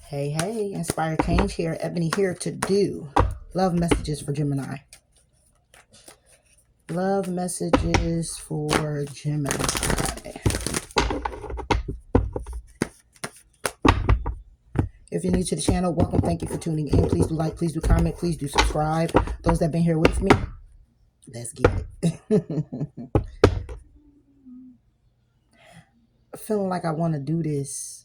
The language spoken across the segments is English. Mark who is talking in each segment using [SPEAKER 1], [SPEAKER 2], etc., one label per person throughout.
[SPEAKER 1] Hey, hey, Inspire Change here. Ebony here to do love messages for Gemini. Love messages for Gemini. If you're new to the channel, welcome. Thank you for tuning in. Please do like, please do comment, please do subscribe. Those that have been here with me, let's get it. Feeling like I want to do this.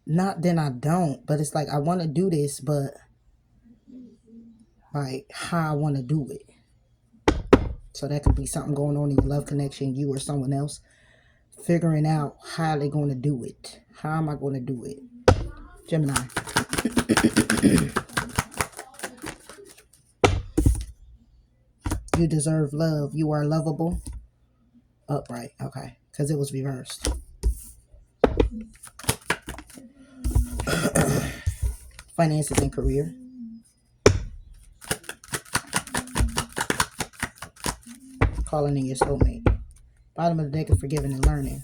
[SPEAKER 1] Not then I don't, but it's like I want to do this, but like how I want to do it. So that could be something going on in your love connection, you or someone else. Figuring out how they're going to do it. How am I going to do it? Gemini. You deserve love. You are lovable. Upright. Okay. Because it was reversed. Finances and career. Calling in your soulmate. Bottom of the deck of forgiving and learning.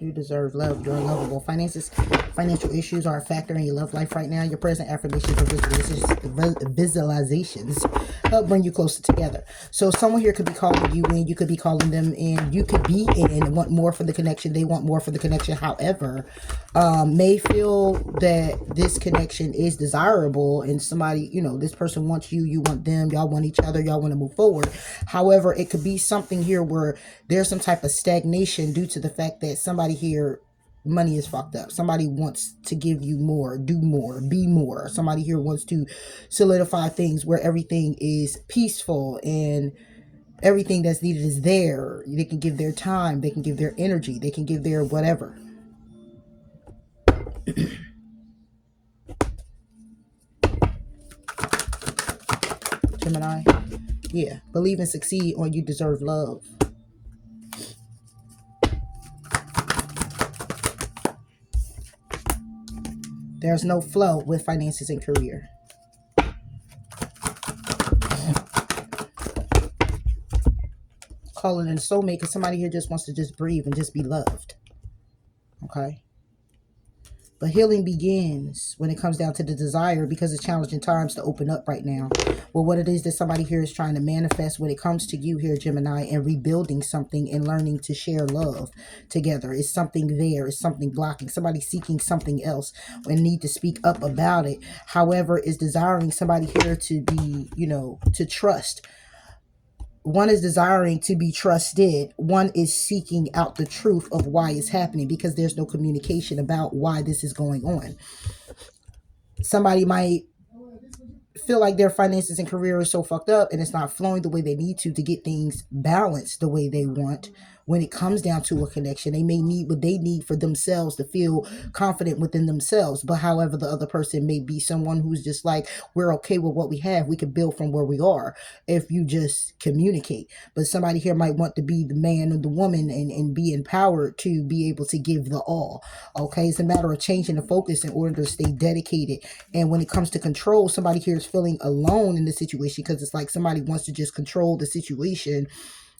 [SPEAKER 1] You deserve love. You're lovable. Financial issues are a factor in your love life right now. Your present affirmations or visualizations help bring you closer together. So someone here could be calling you in. You could be calling them in. You could be in and want more for the connection. They want more for the connection. However, may feel that this connection is desirable and somebody, this person wants you. You want them. Y'all want each other. Y'all want to move forward. However, it could be something here where there's some type of stagnation due to the fact that somebody here, money is fucked up. Somebody wants to give you more, do more, be more. Somebody here wants to solidify things where everything is peaceful and everything that's needed is there. They can give their time. They can give their energy. They can give their whatever. Gemini. Yeah. Believe and succeed or you deserve love. There's no flow with finances and career. Calling in a soulmate because somebody here just wants to just breathe and just be loved. Okay. But healing begins when it comes down to the desire because it's challenging times to open up right now. Well, what it is that somebody here is trying to manifest when it comes to you here, Gemini, and rebuilding something and learning to share love together. Is something there. Is something blocking. Somebody seeking something else and need to speak up about it. However, is desiring somebody here to be, to trust. One is desiring to be trusted. One is seeking out the truth of why it's happening because there's no communication about why this is going on. Somebody might feel like their finances and career is so fucked up and it's not flowing the way they need to get things balanced the way they want. When it comes down to a connection, they may need what they need for themselves to feel confident within themselves. But however, the other person may be someone who's just like, we're okay with what we have. We can build from where we are if you just communicate. But somebody here might want to be the man or the woman and be empowered to be able to give the all. Okay, it's a matter of changing the focus in order to stay dedicated. And when it comes to control, somebody here is feeling alone in the situation because it's like somebody wants to just control the situation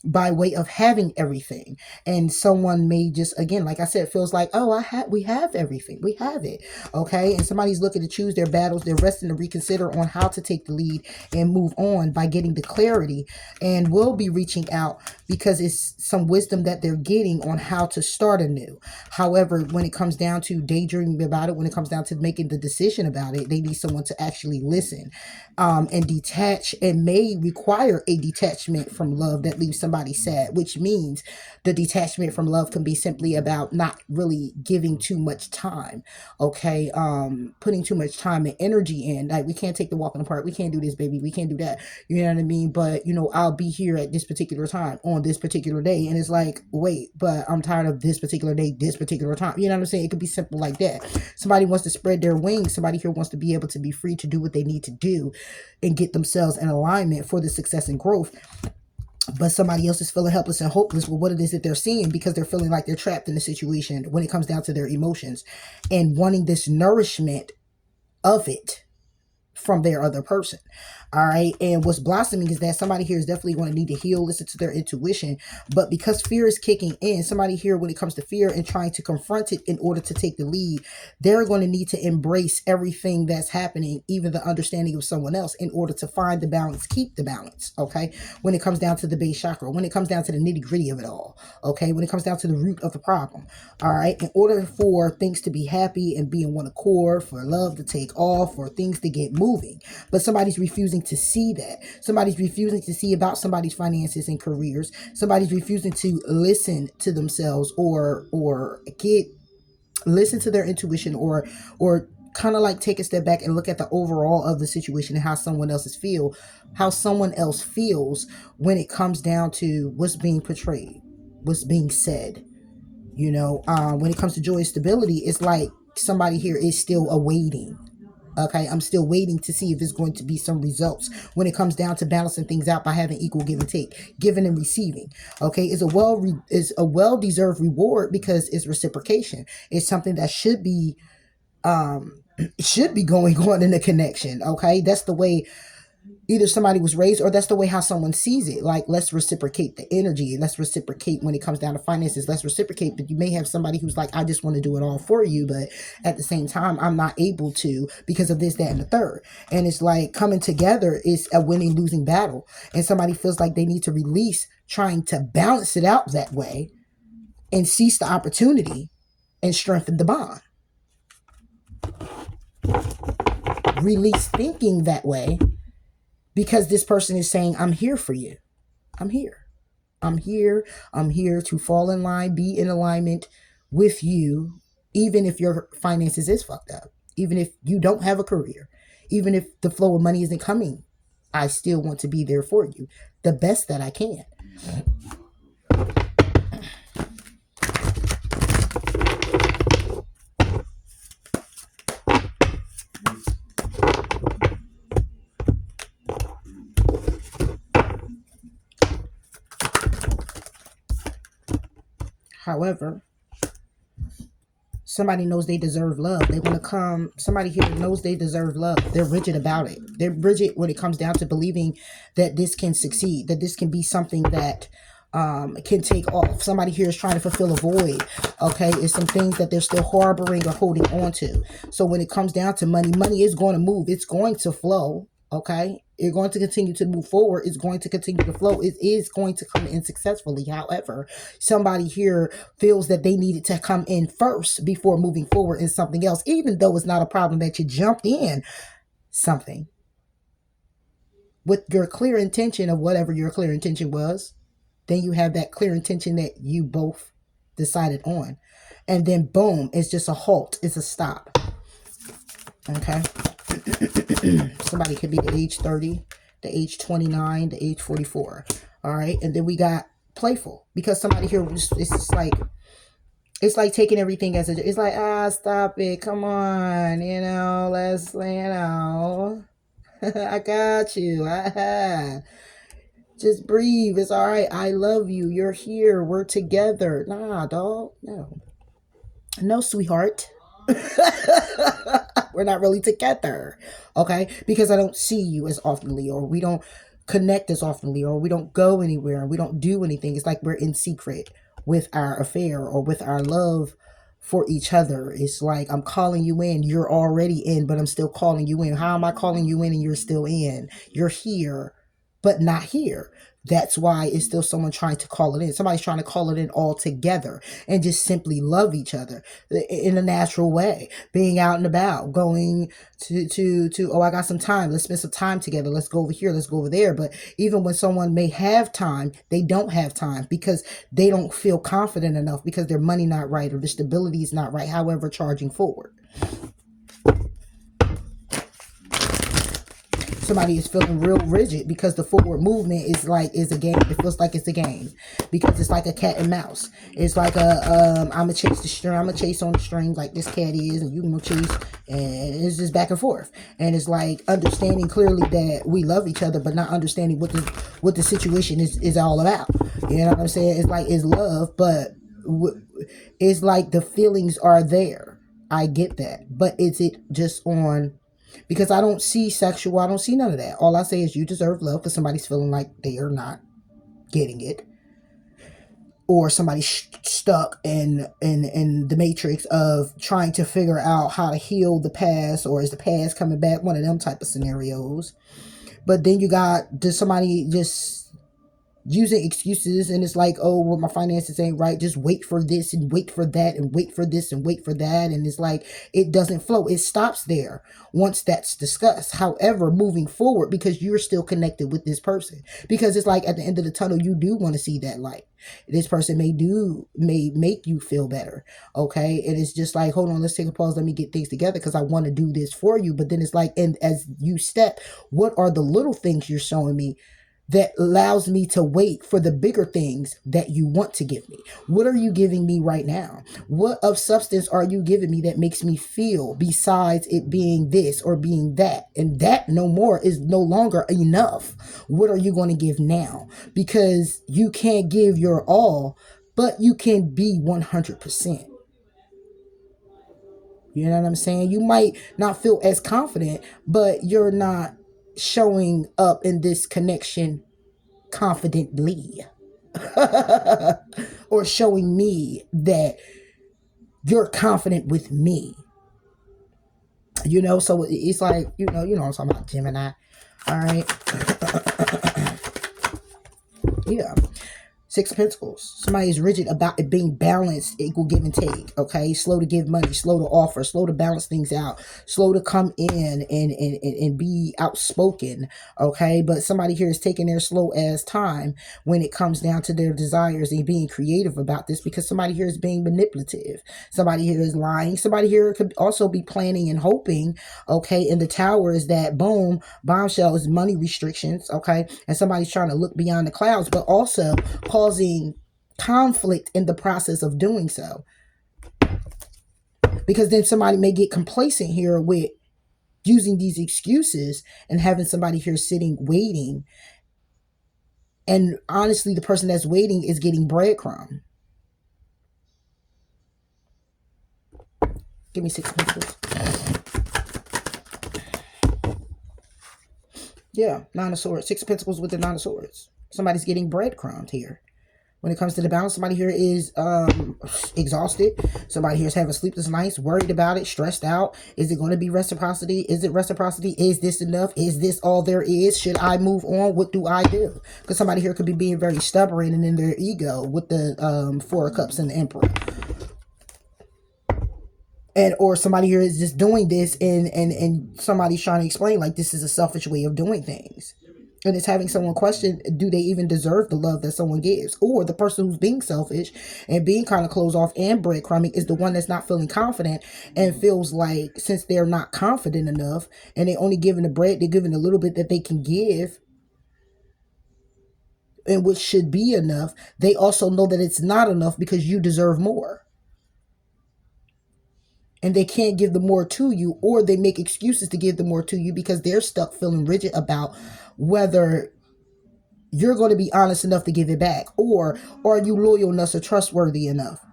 [SPEAKER 1] by way of having everything. And someone may just, again, like I said, feels like, oh, we have everything. We have it. Okay. And somebody's looking to choose their battles. They're resting to reconsider on how to take the lead and move on by getting the clarity, and will be reaching out because it's some wisdom that they're getting on how to start anew. However, when it comes down to daydreaming about it, when it comes down to making the decision about it, they need someone to actually listen and detach, and may require a detachment from love that leaves somebody sad, which means the detachment from love can be simply about not really giving too much time. Okay. Putting too much time and energy in. Like, we can't take the walk in the park. We can't do this, baby. We can't do that. You know what I mean? But, I'll be here at this particular time on this particular day. And it's like, wait, but I'm tired of this particular day, this particular time. You know what I'm saying? It could be simple like that. Somebody wants to spread their wings. Somebody here wants to be able to be free to do what they need to do and get themselves in alignment for the success and growth. But somebody else is feeling helpless and hopeless with what it is that they're seeing because they're feeling like they're trapped in the situation when it comes down to their emotions and wanting this nourishment of it from their other person. All right. And what's blossoming is that somebody here is definitely going to need to heal, listen to their intuition. But because fear is kicking in, somebody here, when it comes to fear and trying to confront it in order to take the lead, they're going to need to embrace everything that's happening, even the understanding of someone else, in order to find the balance, keep the balance. Okay. When it comes down to the base chakra, when it comes down to the nitty gritty of it all. Okay. When it comes down to the root of the problem. All right. In order for things to be happy and be in one accord, for love to take off, for things to get moving. But somebody's refusing to see that. Somebody's refusing to see about somebody's finances and careers. Somebody's refusing to listen to themselves or listen to their intuition or kind of like take a step back and look at the overall of the situation and how someone else feels when it comes down to what's being portrayed, what's being said. When it comes to joy and stability, it's like somebody here is still awaiting. Okay, I'm still waiting to see if there's going to be some results when it comes down to balancing things out by having equal give and take, giving and receiving. Okay, it's a well-deserved reward because it's reciprocation. It's something that should be going on in a connection. Okay, that's the way either somebody was raised or that's the way how someone sees it. Like, let's reciprocate the energy. Let's reciprocate when it comes down to finances. Let's reciprocate. But you may have somebody who's like, I just want to do it all for you. But at the same time, I'm not able to because of this, that, and the third. And it's like coming together is a winning, losing battle. And somebody feels like they need to release trying to balance it out that way and seize the opportunity and strengthen the bond. Release thinking that way. Because this person is saying, I'm here for you. I'm here. I'm here. I'm here to fall in line, be in alignment with you, even if your finances is fucked up, even if you don't have a career, even if the flow of money isn't coming. I still want to be there for you the best that I can. However, somebody knows they deserve love. They want to come. Somebody here knows they deserve love. They're rigid about it. They're rigid when it comes down to believing that this can succeed, that this can be something that can take off. Somebody here is trying to fulfill a void. Okay, it's some things that they're still harboring or holding on to. So when it comes down to money, money is going to move. It's going to flow. Okay, you're going to continue to move forward. It's going to continue to flow. It is going to come in successfully. However, somebody here feels that they needed to come in first before moving forward in something else, even though it's not a problem that you jumped in something with your clear intention of whatever your clear intention was. Then you have that clear intention that you both decided on. And then boom, it's just a halt. It's a stop. Okay. Somebody could be the age 30, the age 29, the age 44. All right. And then we got playful, because somebody here, it's like taking everything as it's like, stop it. Come on. Let's, I got you. Just breathe. It's all right. I love you. You're here. We're together. Nah, dog. No, sweetheart. We're not really together. Okay? Because I don't see you as oftenly, or we don't connect as oftenly, or we don't go anywhere, and we don't do anything. It's like we're in secret with our affair or with our love for each other. It's like I'm calling you in. You're already in, but I'm still calling you in. How am I calling you in and you're still in? You're here, but not here. That's why it's still someone trying to call it in. Somebody's trying to call it in all together and just simply love each other in a natural way. Being out and about, going to I got some time. Let's spend some time together. Let's go over here. Let's go over there. But even when someone may have time, they don't have time because they don't feel confident enough, because their money not right or their stability is not right. However, charging forward. Somebody is feeling real rigid because the forward movement is a game. It feels like it's a game because it's like a cat and mouse. It's like I'm gonna chase the string. I'm gonna chase on the string like this cat is, and you gonna chase, and it's just back and forth. And it's like understanding clearly that we love each other, but not understanding what the situation is all about. You know what I'm saying? It's like it's love, but it's like the feelings are there. I get that, but is it just on Because I don't see sexual, I don't see none of that. All I say is you deserve love because somebody's feeling like they are not getting it, or somebody's stuck in the matrix of trying to figure out how to heal the past, or is the past coming back, one of them type of scenarios. But then you got just somebody just using excuses, and it's like, oh, well, my finances ain't right, just wait for this and wait for that and wait for this and wait for that, and it's like it doesn't flow. It stops there once that's discussed. However, moving forward, because you're still connected with this person, because it's like at the end of the tunnel, you do want to see that light. This person may make you feel better, okay? And it's just like, hold on, let's take a pause, let me get things together because I want to do this for you. But then it's like, and as you step, what are the little things you're showing me that allows me to wait for the bigger things that you want to give me? What are you giving me right now? What of substance are you giving me that makes me feel, besides it being this or being that? And that no more is no longer enough. What are you going to give now? Because you can't give your all, but you can be 100%. You know what I'm saying? You might not feel as confident, but you're not showing up in this connection confidently. Or showing me that you're confident with me. You know, so it's like, you know what I'm talking about, Gemini. All right. Yeah. Six of Pentacles. Somebody is rigid about it being balanced, equal give and take. Okay, slow to give money, slow to offer, slow to balance things out, slow to come in and be outspoken. Okay, but somebody here is taking their slow ass time when it comes down to their desires and being creative about this, because somebody here is being manipulative. Somebody here is lying. Somebody here could also be planning and hoping. Okay, in the Tower is that boom, bombshell is money restrictions. Okay, and somebody's trying to look beyond the clouds, but also causing conflict in the process of doing so, because then somebody may get complacent here with using these excuses and having somebody here sitting waiting, and honestly the person that's waiting is getting breadcrumb. Give me 6 pentacles. Yeah, 9 of swords. 6 pentacles with the 9 of swords. Somebody's getting breadcrumbed here. When it comes to the balance, somebody here is exhausted. Somebody here is having sleepless nights, worried about it, stressed out. Is it going to be reciprocity? Is it reciprocity? Is this enough? Is this all there is? Should I move on? What do I do? Because somebody here could be being very stubborn and in their ego with the 4 of Cups and the Emperor. And or somebody here is just doing this and somebody's trying to explain like this is a selfish way of doing things. And it's having someone question, do they even deserve the love that someone gives? Or the person who's being selfish and being kind of closed off and breadcrumbing is the one that's not feeling confident and feels like since they're not confident enough and they're only giving the bread, they're giving a little bit that they can give, and which should be enough. They also know that it's not enough because you deserve more. And they can't give the more to you, or they make excuses to give the more to you because they're stuck feeling rigid about whether you're going to be honest enough to give it back, or are you loyal enough or trustworthy enough?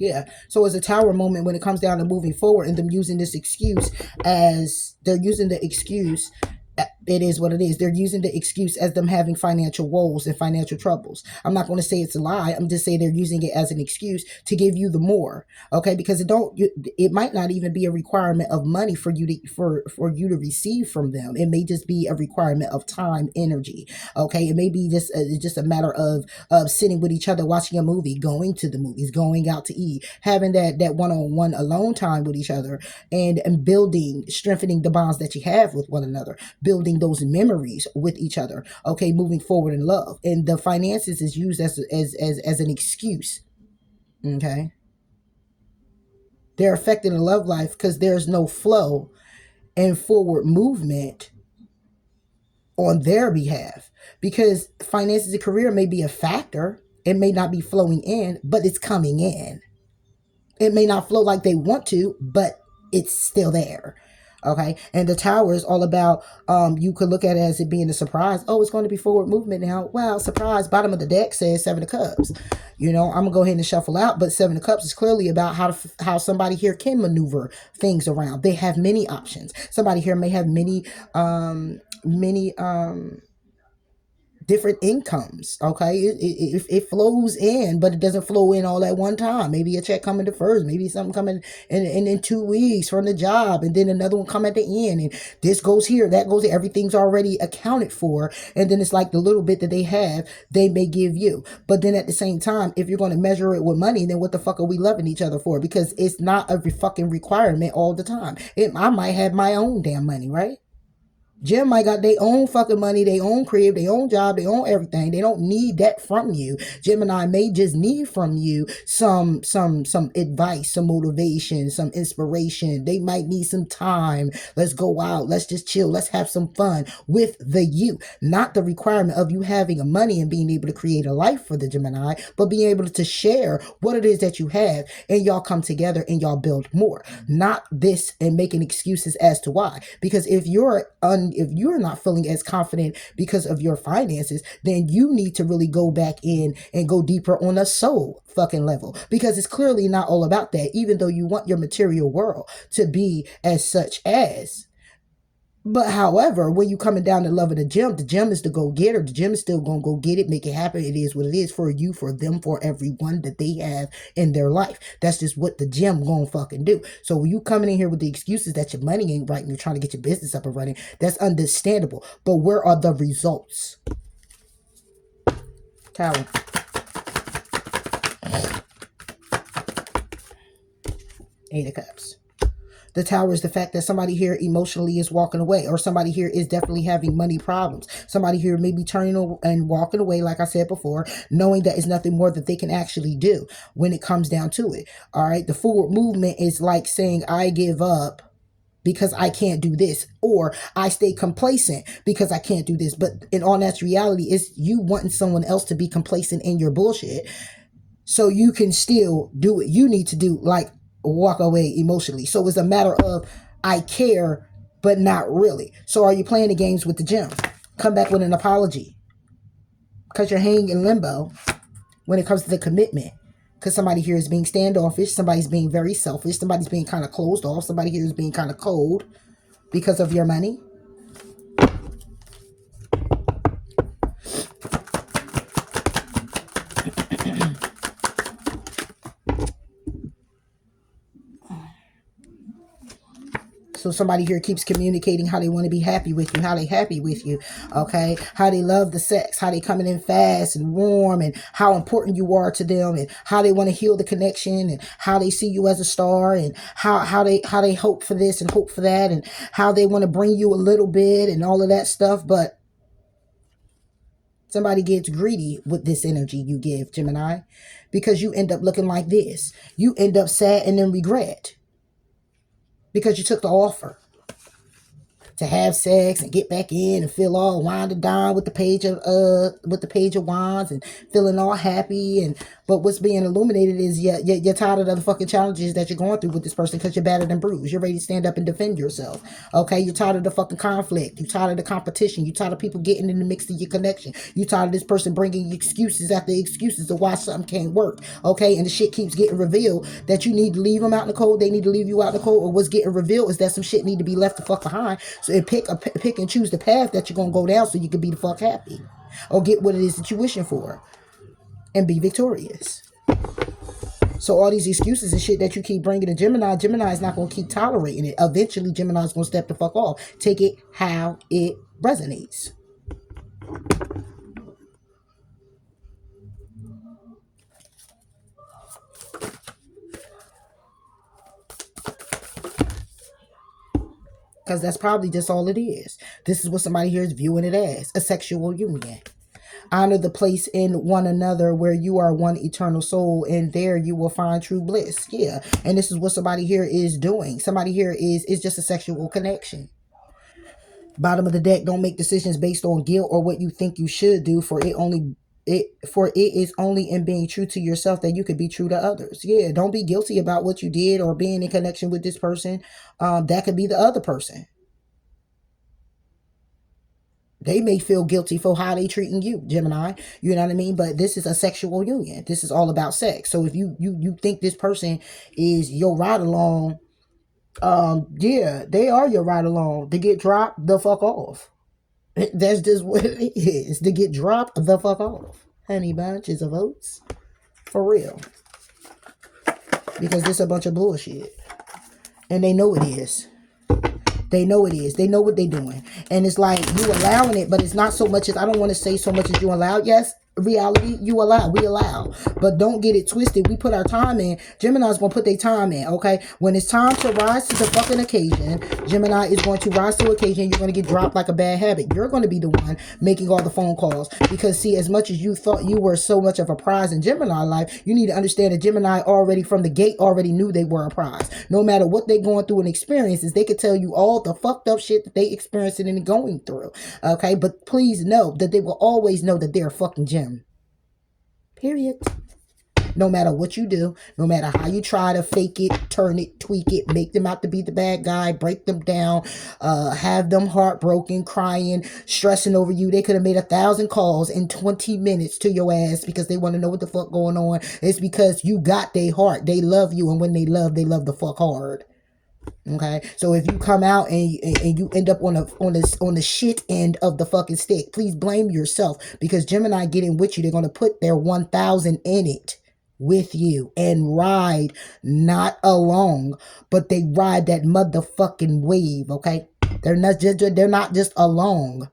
[SPEAKER 1] Yeah. So it's a Tower moment when it comes down to moving forward and them using this excuse as they're using the excuse. It is what it is. They're using the excuse as them having financial woes and financial troubles. I'm not going to say it's a lie. I'm just saying they're using it as an excuse to give you the more. Okay, because it might not even be a requirement of money for you to receive from them. It may just be a requirement of time, energy. Okay, it may be just a matter of sitting with each other, watching a movie, going to the movies, going out to eat, having that one-on-one alone time with each other, and building, strengthening the bonds that you have with one another, building those memories with each other. Okay, moving forward in love, and the finances is used as an excuse. Okay, they're affecting the love life because there's no flow and forward movement on their behalf, because finances and career may be a factor. It may not be flowing in, but it's coming in. It may not flow like they want to, but it's still there. Okay, and the Tower is all about, you could look at it as it being a surprise. Oh, it's going to be forward movement now. Wow, surprise. Bottom of the deck says Seven of Cups. You know, I'm gonna go ahead and shuffle out, but Seven of Cups is clearly about how somebody here can maneuver things around. They have many options. Somebody here may have many different incomes. Okay, it flows in, but it doesn't flow in all at one time. Maybe a check coming the first, maybe something coming in 2 weeks from the job, and then another one come at the end, and this goes here, that goes here. Everything's already accounted for, and then it's like the little bit that they have, they may give you. But then at the same time, if you're going to measure it with money, then what the fuck are we loving each other for? Because it's not a fucking requirement all the time. I might have my own damn money, right? Gemini got their own fucking money, their own crib, their own job, their own everything. They don't need that from you. Gemini may just need from you some advice, some motivation, some inspiration. They might need some time. Let's go out. Let's just chill. Let's have some fun with the you. Not the requirement of you having a money and being able to create a life for the Gemini, but being able to share what it is that you have, and y'all come together and y'all build more. Not this and making excuses as to why. Because if you're not feeling as confident because of your finances, then you need to really go back in and go deeper on a soul fucking level, because it's clearly not all about that, even though you want your material world to be as such as. But however, when you coming down to loving the gem is the go-getter. The gem is still going to go get it, make it happen. It is what it is for you, for them, for everyone that they have in their life. That's just what the gem going to fucking do. So when you coming in here with the excuses that your money ain't right and you're trying to get your business up and running, that's understandable. But where are the results? Tower. Eight of Cups. The Tower is the fact that somebody here emotionally is walking away, or somebody here is definitely having money problems. Somebody here may be turning and walking away, like I said before, knowing that it's nothing more that they can actually do when it comes down to it. All right. The forward movement is like saying, I give up because I can't do this, or I stay complacent because I can't do this. But in all natural reality, it's you wanting someone else to be complacent in your bullshit so you can still do what you need to do, like walk away emotionally. So it's a matter of, I care, but not really. So are you playing the games with the gem? Come back with an apology, because you're hanging in limbo when it comes to the commitment. Because somebody here is being standoffish, somebody's being very selfish, somebody's being kind of closed off, somebody here is being kind of cold because of your money. So somebody here keeps communicating how they want to be happy with you, how they happy with you, okay? How they love the sex, how they coming in fast and warm, and how important you are to them, and how they want to heal the connection, and how they see you as a star, and how they hope for this and hope for that, and how they want to bring you a little bit and all of that stuff. But somebody gets greedy with this energy you give, Gemini, because you end up looking like this. You end up sad and then regret, because you took the offer to have sex and get back in and feel all winded down with the page of wands and feeling all happy. But what's being illuminated is you're tired of the fucking challenges that you're going through with this person, because you're battered and bruised. You're ready to stand up and defend yourself. Okay, you're tired of the fucking conflict. You're tired of the competition. You're tired of people getting in the mix of your connection. You're tired of this person bringing you excuses after excuses of why something can't work. Okay, and the shit keeps getting revealed that you need to leave them out in the cold. They need to leave you out in the cold. Or what's getting revealed is that some shit need to be left the fuck behind. So and pick and choose the path that you're gonna go down, so you can be the fuck happy, or get what it is that you're wishing for, and be victorious. So all these excuses and shit that you keep bringing to Gemini is not gonna keep tolerating it. Eventually, Gemini is gonna step the fuck off. Take it how it resonates. Because that's probably just all it is. This is what somebody here is viewing it as, a sexual union. Honor the place in one another where you are one eternal soul, and there you will find true bliss. Yeah. And this is what somebody here is doing. Somebody here is just a sexual connection. Bottom of the deck, don't make decisions based on guilt or what you think you should do, for it only it is only in being true to yourself that you could be true to others. Yeah, don't be guilty about what you did or being in connection with this person. That could be the other person. They may feel guilty for how they treating you, Gemini. You know what I mean? But this is a sexual union. This is all about sex. So if you think this person is your ride along, yeah, they are your ride along. To get dropped the fuck off. That's just what it is. To get dropped the fuck off. Honey bunches of oats. For real. Because this a bunch of bullshit. And they know it is. They know it is. They know what they're doing. And it's like you allowing it, but it's not so much as, I don't want to say so much as you allow. Yes, reality, you allow. We allow. But don't get it twisted. We put our time in. Gemini's going to put their time in, okay? When it's time to rise to the fucking occasion, Gemini is going to rise to the occasion. You're going to get dropped like a bad habit. You're going to be the one making all the phone calls. Because, see, as much as you thought you were so much of a prize in Gemini life, you need to understand that Gemini already from the gate already knew they were a prize. No matter what they're going through and experiences, they could tell you all the fucked up shit that they experiencing and going through. Okay? But please know that they will always know that they're a fucking gem. Period. No matter what you do, no matter how you try to fake it, turn it, tweak it, make them out to be the bad guy, break them down, have them heartbroken, crying, stressing over you. They could have made 1,000 calls in 20 minutes to your ass because they want to know what the fuck going on. It's because you got their heart. They love you, and when they love the fuck hard. Okay, so if you come out and you end up on the shit end of the fucking stick, please blame yourself, because Gemini getting with you, they're gonna put their 1,000 in it with you and ride not along, but they ride that motherfucking wave. Okay, they're not just along.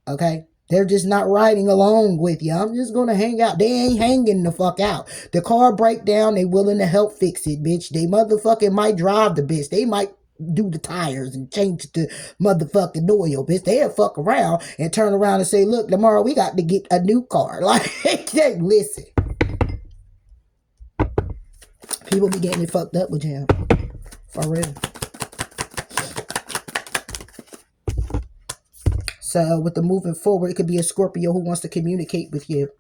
[SPEAKER 1] Okay. They're just not riding along with you. I'm just going to hang out. They ain't hanging the fuck out. The car break down, they willing to help fix it, bitch. They motherfucking might drive the bitch. They might do the tires and change the motherfucking oil, bitch. They'll fuck around and turn around and say, look, tomorrow we got to get a new car. Like, hey, listen. People be getting it fucked up with him. For real. So with the moving forward, it could be a Scorpio who wants to communicate with you.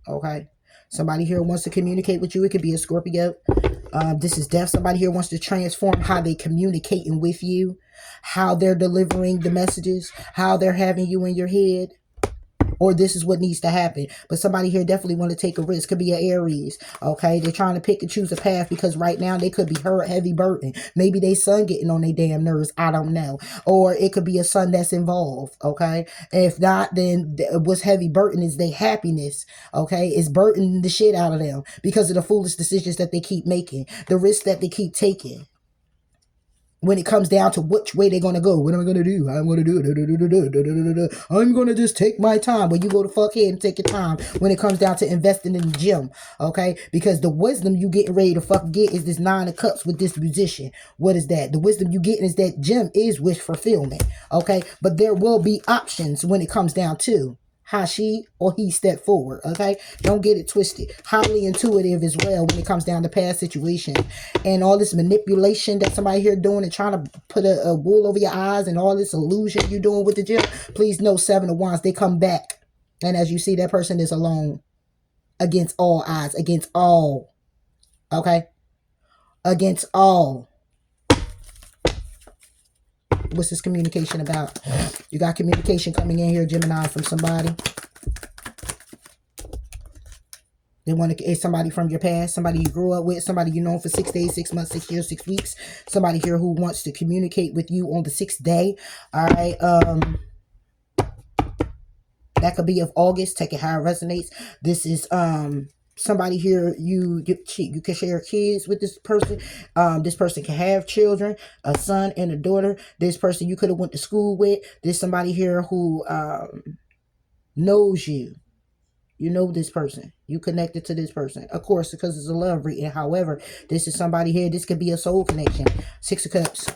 [SPEAKER 1] Okay. Somebody here wants to communicate with you. It could be a Scorpio. This is death. Somebody here wants to transform how they communicating with you, how they're delivering the messages, how they're having you in your head. Or this is what needs to happen. But somebody here definitely want to take a risk. Could be an Aries. Okay. They're trying to pick and choose a path because right now they could be hurt, heavy burden. Maybe they son getting on their damn nerves. I don't know. Or it could be a son that's involved. Okay. And if not, then what's heavy burden is their happiness. Okay. It's burdening the shit out of them because of the foolish decisions that they keep making. The risks that they keep taking. When it comes down to which way they're going to go. What am I going to do? I'm going to do it. I'm going to just take my time. Well, you go to fuck ahead and take your time when it comes down to investing in the gym. Okay? Because the wisdom you getting ready to fucking get is this 9 of cups with this musician. What is that? The wisdom you getting is that gym is wish fulfillment. Okay? But there will be options when it comes down to how she or he step forward. Okay, don't get it twisted. Highly intuitive as well when it comes down to past situations and all this manipulation that somebody here doing and trying to put a wool over your eyes and all this illusion you're doing with the gym. Please know 7 of Wands, they come back, and as you see, that person is alone against all odds, against all. Okay, against all. What's this communication about? You got communication coming in here, Gemini, from somebody. They want to, it's somebody from your past, somebody you grew up with, somebody you know for 6 days, 6 months, 6 years, 6 weeks. Somebody here who wants to communicate with you on the 6th day. All right. That could be of August. Take it how it resonates. This is somebody here, you can share kids with this person. This person can have children, a son and a daughter. This person you could have went to school with. There's somebody here who knows you. You know this person. You connected to this person. Of course, because it's a love reading. However, this is somebody here. This could be a soul connection. 6 of Cups.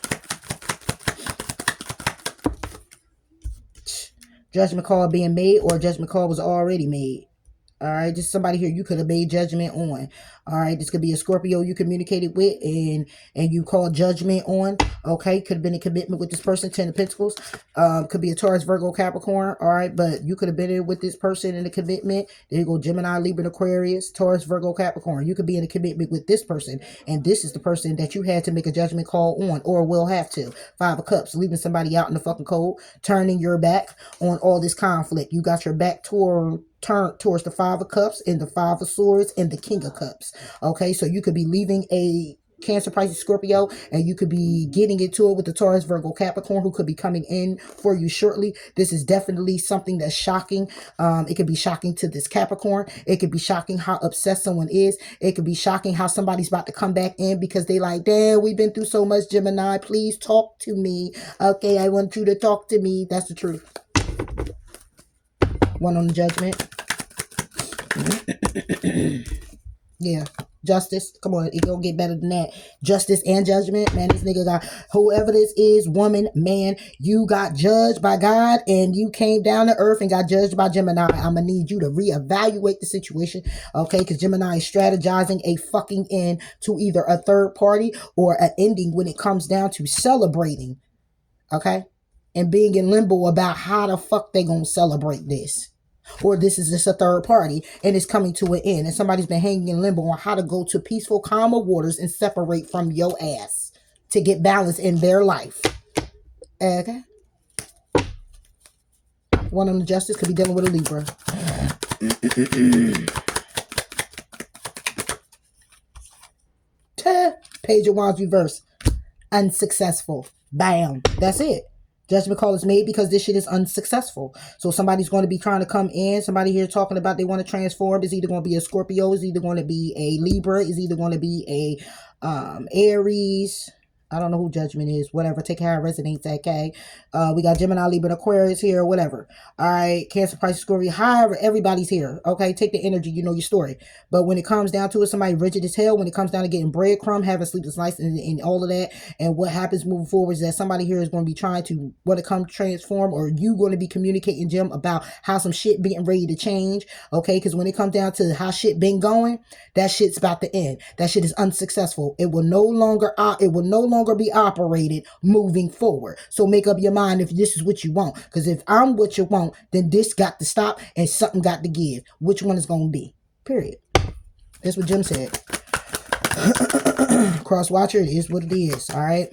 [SPEAKER 1] Judgment call being made, or judgment call was already made. All right, just somebody here you could have made judgment on. All right, this could be a Scorpio you communicated with and you called judgment on. Okay, could have been a commitment with this person. 10 of Pentacles. Could be a Taurus, Virgo, Capricorn. All right, but you could have been in with this person in a commitment. There you go, Gemini, Libra, Aquarius, Taurus, Virgo, Capricorn. You could be in a commitment with this person, and this is the person that you had to make a judgment call on, or will have to. 5 of Cups, leaving somebody out in the fucking cold, turning your back on all this conflict. You got your back turned towards the 5 of Cups and the 5 of Swords and the King of Cups. Okay, so you could be leaving a Cancer, Pisces, Scorpio, and you could be getting into it with the Taurus, Virgo, Capricorn, who could be coming in for you shortly. This is definitely something that's shocking. It could be shocking to this Capricorn. It could be shocking how obsessed someone is. It could be shocking how somebody's about to come back in because they like, damn, we've been through so much, Gemini. Please talk to me. Okay, I want you to talk to me. That's the truth. 1 on the Judgment. Yeah. Justice. Come on, it don't get better than that. Justice and judgment. Man, this nigga got, whoever this is, woman, man, you got judged by God and you came down to earth and got judged by Gemini. I'm gonna need you to reevaluate the situation, okay? Because Gemini is strategizing a fucking end to either a third party or an ending when it comes down to celebrating, okay? And being in limbo about how the fuck they gonna celebrate this. Or this is just a third party and it's coming to an end. And somebody's been hanging in limbo on how to go to peaceful, calmer waters and separate from your ass to get balance in their life. Okay. 1 on the Justice could be dealing with a Libra. Page of Wands reverse. Unsuccessful. Bam. That's it. Judgment call is made because this shit is unsuccessful. So somebody's going to be trying to come in. Somebody here talking about they want to transform. It's either going to be a Scorpio. It's either going to be a Libra. It's either going to be a Aries. I don't know who Judgment is. Whatever. Take how it resonates. Okay. We got Gemini, Libra, Aquarius here. Whatever. All right. Cancer, Pisces, Scorpio. However, everybody's here. Okay. Take the energy. You know your story. But when it comes down to it, somebody rigid as hell. When it comes down to getting breadcrumb, having sleepless nights, and all of that. And what happens moving forward is that somebody here is going to be trying to want to come transform, or you going to be communicating, Jim, about how some shit being ready to change. Okay. Because when it comes down to how shit been going, that shit's about to end. That shit is unsuccessful. It will no longer be operated moving forward. So make up your mind if this is what you want. Because if I'm what you want, then this got to stop and something got to give. Which one is going to be? Period. That's what Jim said. Cross watcher, it is what it is. All right.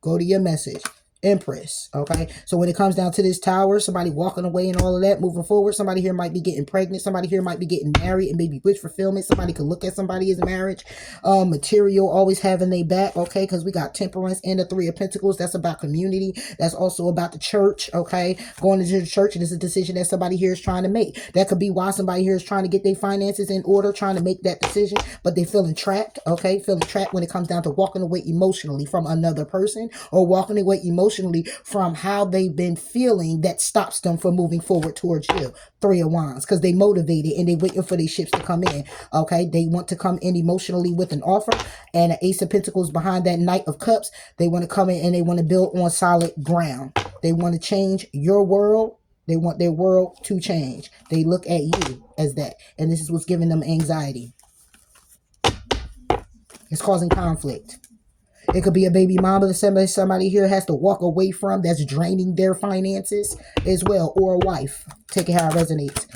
[SPEAKER 1] Go to your message. Empress. Okay. So when it comes down to this Tower, somebody walking away and all of that, moving forward, somebody here might be getting pregnant. Somebody here might be getting married and maybe wish fulfillment. Somebody could look at somebody as marriage. Material, always having their back. Okay. Because we got Temperance and the 3 of Pentacles. That's about community. That's also about the church. Okay. Going to the church, and it's a decision that somebody here is trying to make. That could be why somebody here is trying to get their finances in order, trying to make that decision, but they're feeling trapped. Okay. Feeling trapped when it comes down to walking away emotionally from another person, or walking away emotionally from how they've been feeling that stops them from moving forward towards you. 3 of Wands, because they motivated and they waiting for their ships to come in. Okay, they want to come in emotionally with an offer, and an Ace of Pentacles behind that Knight of Cups. They want to come in and they want to build on solid ground. They want to change your world. They want their world to change. They look at you as that, and this is what's giving them anxiety. It's causing conflict. It could be a baby mama that somebody here has to walk away from, that's draining their finances as well, or a wife. Take it how it resonates.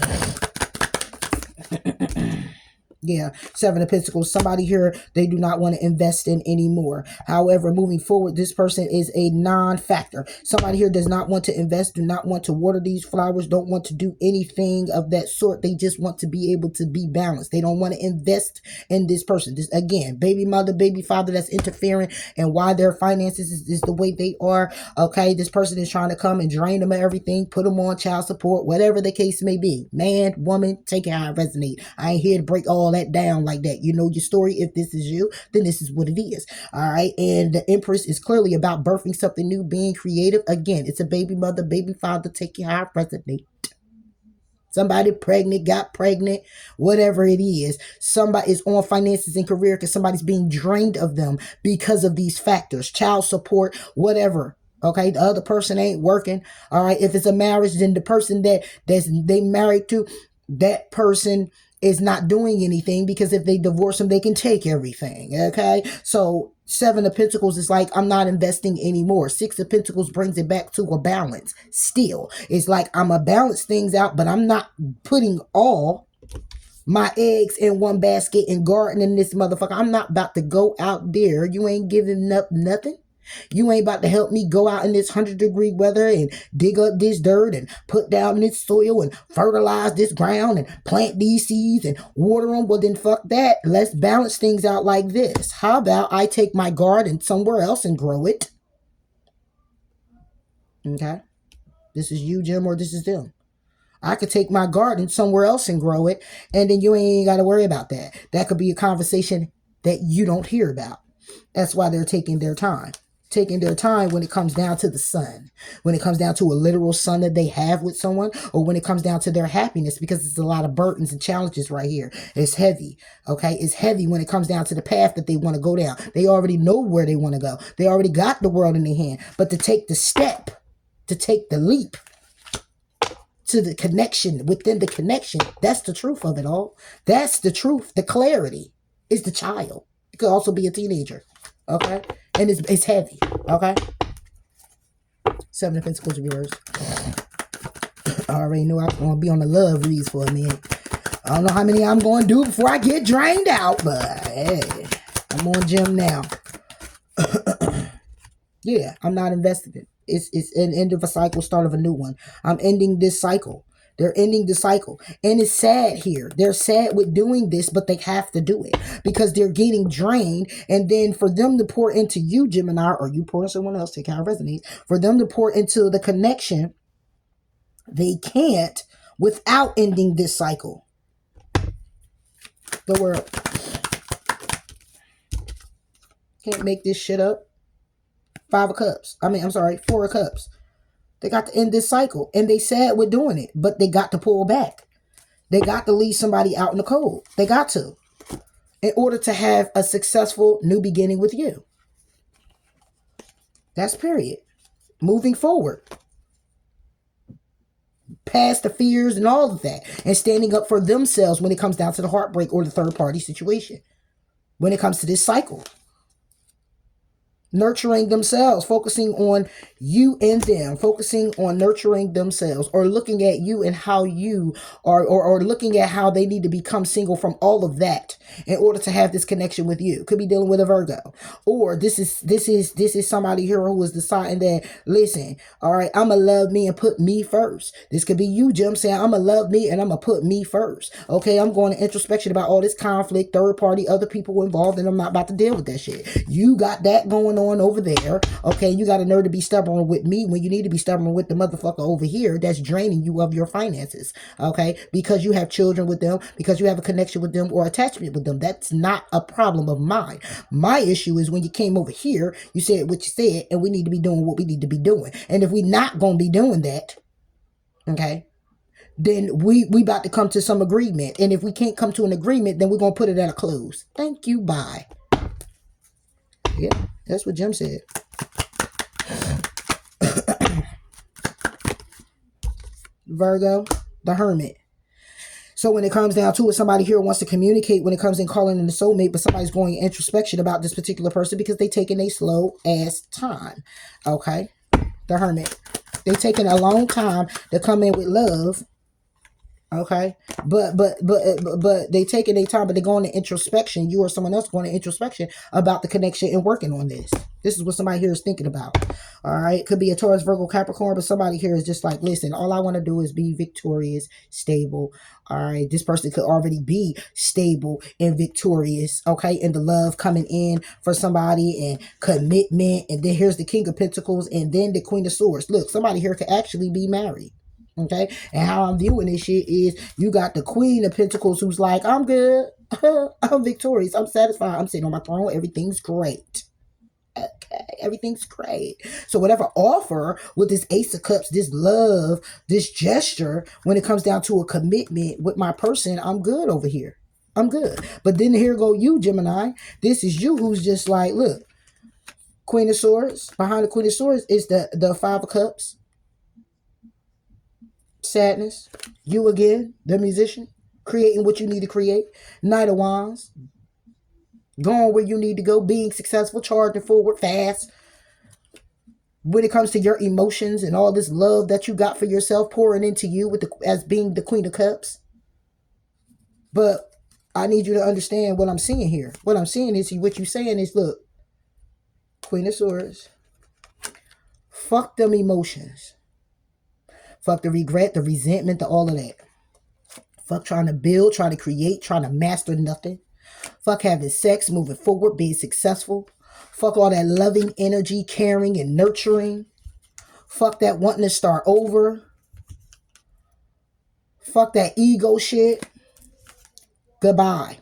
[SPEAKER 1] Yeah, 7 of Pentacles. Somebody here, they do not want to invest in anymore. However, moving forward, this person is a non-factor. Somebody here does not want to invest, do not want to water these flowers, don't want to do anything of that sort. They just want to be able to be balanced. They don't want to invest in this person. This, again, baby mother, baby father that's interfering and why their finances is the way they are. Okay, this person is trying to come and drain them of everything, put them on child support, whatever the case may be. Man, woman, take it how it resonates. I ain't here to break all that down like that. You know your story. If this is you, then this is what it is. All right. And the Empress is clearly about birthing something new, being creative. Again, it's a baby mother, baby father. Take it how it resonates. Somebody pregnant, got pregnant, whatever it is. Somebody is on finances and career because somebody's being drained of them because of these factors. Child support, whatever. Okay, the other person ain't working. All right, if it's a marriage, then the person that's they married to, that person is not doing anything, because if they divorce him, they can take everything. Okay. So Seven of Pentacles is like, I'm not investing anymore. Six of Pentacles brings it back to a balance. Still, it's like, I'm going to balance things out, but I'm not putting all my eggs in one basket and gardening this motherfucker. I'm not about to go out there. You ain't giving up nothing. You ain't about to help me go out in this 100-degree weather and dig up this dirt and put down this soil and fertilize this ground and plant these seeds and water them. Well, then fuck that. Let's balance things out like this. How about I take my garden somewhere else and grow it? Okay. This is you, Jim, or this is them. I could take my garden somewhere else and grow it, and then you ain't got to worry about that. That could be a conversation that you don't hear about. That's why they're taking their time. Taking their time when it comes down to the sun, when it comes down to a literal son that they have with someone, or when it comes down to their happiness, because it's a lot of burdens and challenges right here. It's heavy. Okay. It's heavy when it comes down to the path that they want to go down. They already know where they want to go. They already got the world in their hand, but to take the step, to take the leap, to the connection within the connection. That's the truth of it all. That's the truth. The clarity is the child. It could also be a teenager. Okay. And it's heavy. Okay. Seven of Pentacles reverse. I already knew I was going to be on the love reads for a minute. I don't know how many I'm going to do before I get drained out, but hey, I'm on Jim now. Yeah, I'm not invested in. It's an end of a cycle, start of a new one. I'm ending this cycle. They're ending the cycle. And it's sad here. They're sad with doing this, but they have to do it because they're getting drained. And then for them to pour into you, Gemini, or you pour into someone else, take how it resonates, for them to pour into the connection, they can't without ending this cycle. The world can't make this shit up. Four of Cups. They got to end this cycle. And they sad with doing it, but they got to pull back. They got to leave somebody out in the cold. They got to. In order to have a successful new beginning with you. That's period. Moving forward. Past the fears and all of that. And standing up for themselves when it comes down to the heartbreak or the third party situation. When it comes to this cycle. Nurturing themselves, focusing on you and them, focusing on nurturing themselves, or looking at you and how you are, or looking at how they need to become single from all of that in order to have this connection with you. Could be dealing with a Virgo, or this is somebody here who is deciding that, listen, all right, I'm gonna love me and put me first. This could be you, Jim, saying I'm gonna love me and I'm gonna put me first. Okay, I'm going to introspection about all this conflict, third party, other people involved, and I'm not about to deal with that shit. You got that going on over there. Okay, you got a nerve to be stubborn with me when you need to be stubborn with the motherfucker over here that's draining you of your finances. Okay, because you have children with them, because you have a connection with them or attachment with them. That's not a problem of mine. My issue is when you came over here, you said what you said, and we need to be doing what we need to be doing. And if we're not going to be doing that, okay, then we about to come to some agreement. And if we can't come to an agreement, then we're going to put it at a close. Thank you, bye. Yeah, that's what Jim said. Virgo, the Hermit. So when it comes down to it, somebody here wants to communicate when it comes in calling in the soulmate, but somebody's going introspection about this particular person because they taking a slow ass time. Okay, the Hermit. They taking a long time to come in with love. Okay, but they taking their time, but they're going to introspection. You or someone else going to introspection about the connection and working on this. This is what somebody here is thinking about. All right, could be a Taurus, Virgo, Capricorn, but somebody here is just like, listen, all I want to do is be victorious, stable. All right, this person could already be stable and victorious. Okay, and the love coming in for somebody and commitment, and then here's the King of Pentacles, and then the Queen of Swords. Look, somebody here could actually be married. Okay, and how I'm viewing this shit is you got the Queen of Pentacles who's like, I'm good, I'm victorious, I'm satisfied, I'm sitting on my throne, everything's great. Okay, everything's great. So whatever offer with this Ace of Cups, this love, this gesture, when it comes down to a commitment with my person, I'm good over here. I'm good. But then here go you, Gemini. This is you who's just like, look, Queen of Swords. Behind the Queen of Swords is the Five of Cups. Sadness. You again, the musician. creating what you need to create. Knight of Wands, going where you need to go, being successful, charging forward fast. When it comes to your emotions and all this love that you got for yourself pouring into you as being the Queen of Cups. But I need you to understand what I'm seeing here. What I'm seeing is, what you're saying is, look, Queen of Swords, fuck them emotions. Fuck the regret, the resentment, all of that. Fuck trying to build, trying to create, trying to master nothing. Fuck having sex, moving forward, being successful. Fuck all that loving energy, caring and nurturing. Fuck that wanting to start over. Fuck that ego shit. Goodbye.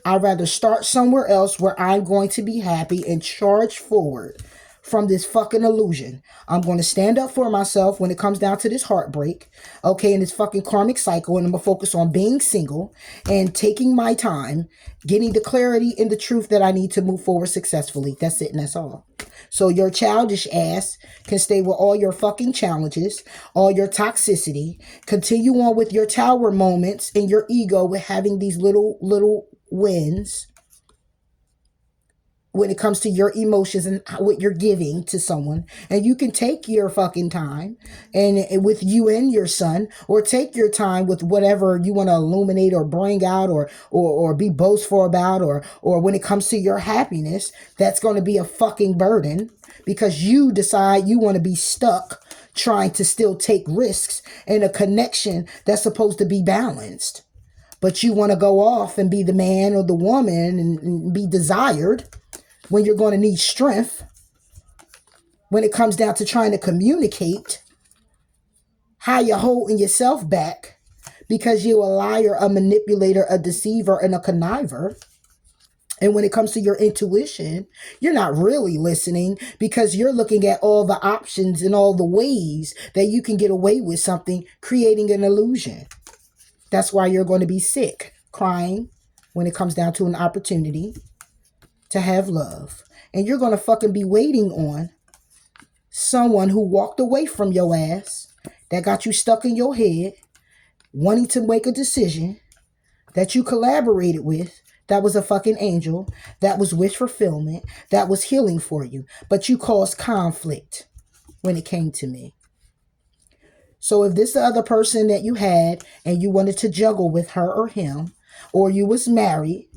[SPEAKER 1] I'd rather start somewhere else where I'm going to be happy and charge forward from this fucking illusion. I'm going to stand up for myself when it comes down to this heartbreak, okay, in this fucking karmic cycle, and I'm going to focus on being single and taking my time, getting the clarity and the truth that I need to move forward successfully. That's it, and that's all. So your childish ass can stay with all your fucking challenges, all your toxicity, continue on with your tower moments and your ego with having these little wins when it comes to your emotions and what you're giving to someone. And you can take your fucking time and with you and your son, or take your time with whatever you want to illuminate or bring out or be boastful about, or when it comes to your happiness, that's going to be a fucking burden because you decide you want to be stuck trying to still take risks in a connection that's supposed to be balanced. But you want to go off and be the man or the woman and be desired when you're going to need strength when it comes down to trying to communicate how you're holding yourself back because you're a liar, a manipulator, a deceiver, and a conniver. And when it comes to your intuition, you're not really listening because you're looking at all the options and all the ways that you can get away with something, creating an illusion. That's why you're going to be sick, crying when it comes down to an opportunity to have love. And you're going to fucking be waiting on someone who walked away from your ass, that got you stuck in your head, wanting to make a decision that you collaborated with, that was a fucking angel, that was wish fulfillment, that was healing for you. But you caused conflict when it came to me. So if this the other person that you had and you wanted to juggle with her or him, or you was married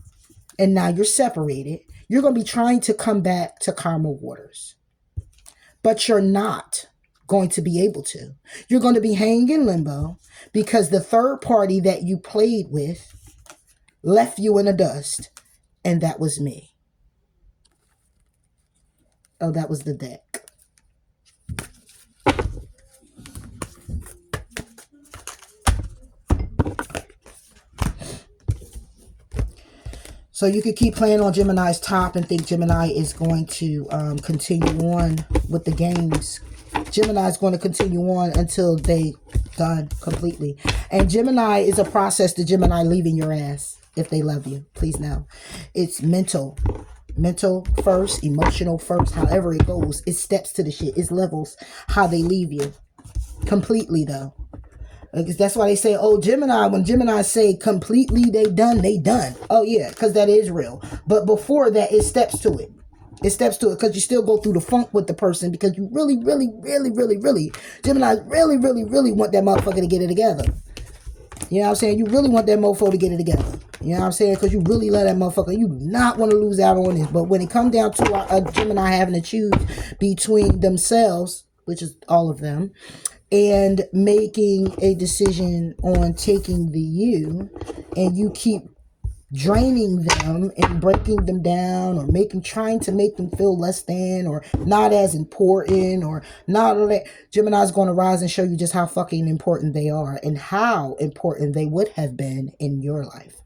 [SPEAKER 1] and now you're separated, you're going to be trying to come back to calmer waters. But you're not going to be able to. You're going to be hanging in limbo because the third party that you played with left you in the dust. And that was me. Oh, that was the deck. So you could keep playing on Gemini's top and think Gemini is going to continue on with the games. Gemini is going to continue on until they done completely. And Gemini is a process to Gemini leaving your ass if they love you. Please know. It's mental. Mental first, emotional first, however it goes. It steps to the shit. It's levels how they leave you. Completely though. That's why they say, oh, Gemini, when Gemini say completely they done. Oh, yeah, because that is real. But before that, it steps to it. It steps to it because you still go through the funk with the person because you really, Gemini really want that motherfucker to get it together. You know what I'm saying? You really want that mofo to get it together. You know what I'm saying? Because you really love that motherfucker. You do not want to lose out on this. But when it comes down to a Gemini having to choose between themselves, which is all of them, and making a decision on taking the you, and you keep draining them and breaking them down or trying to make them feel less than or not as important or not all that, Gemini's going to rise and show you just how fucking important they are and how important they would have been in your life.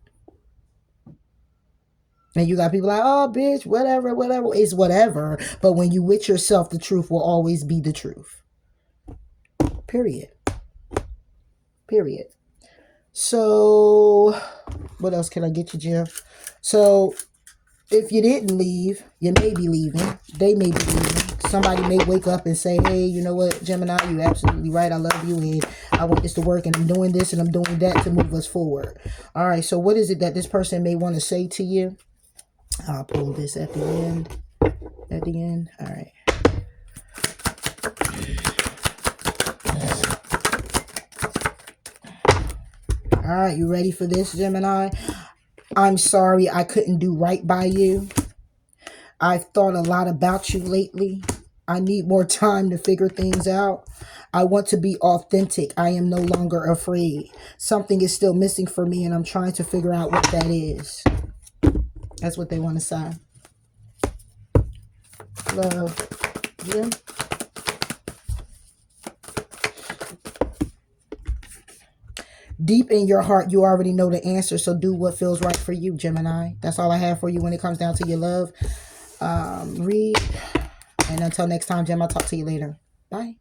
[SPEAKER 1] And you got people like, oh, bitch, whatever, it's whatever. But when you with yourself, the truth will always be the truth. Period. So, what else can I get you, Jim? So, if you didn't leave, you may be leaving. They may be leaving. Somebody may wake up and say, hey, you know what, Gemini, you're absolutely right. I love you and I want this to work and I'm doing this and I'm doing that to move us forward. All right, so what is it that this person may want to say to you? I'll pull this at the end. At the end. All right. All right, you ready for this, Gemini? I'm sorry I couldn't do right by you. I've thought a lot about you lately. I need more time to figure things out. I want to be authentic. I am no longer afraid. Something is still missing for me, and I'm trying to figure out what that is. That's what they want to say. Love. Yeah. Deep in your heart, you already know the answer, so do what feels right for you, Gemini. That's all I have for you when it comes down to your love read. And until next time, Gem, I'll talk to you later. Bye.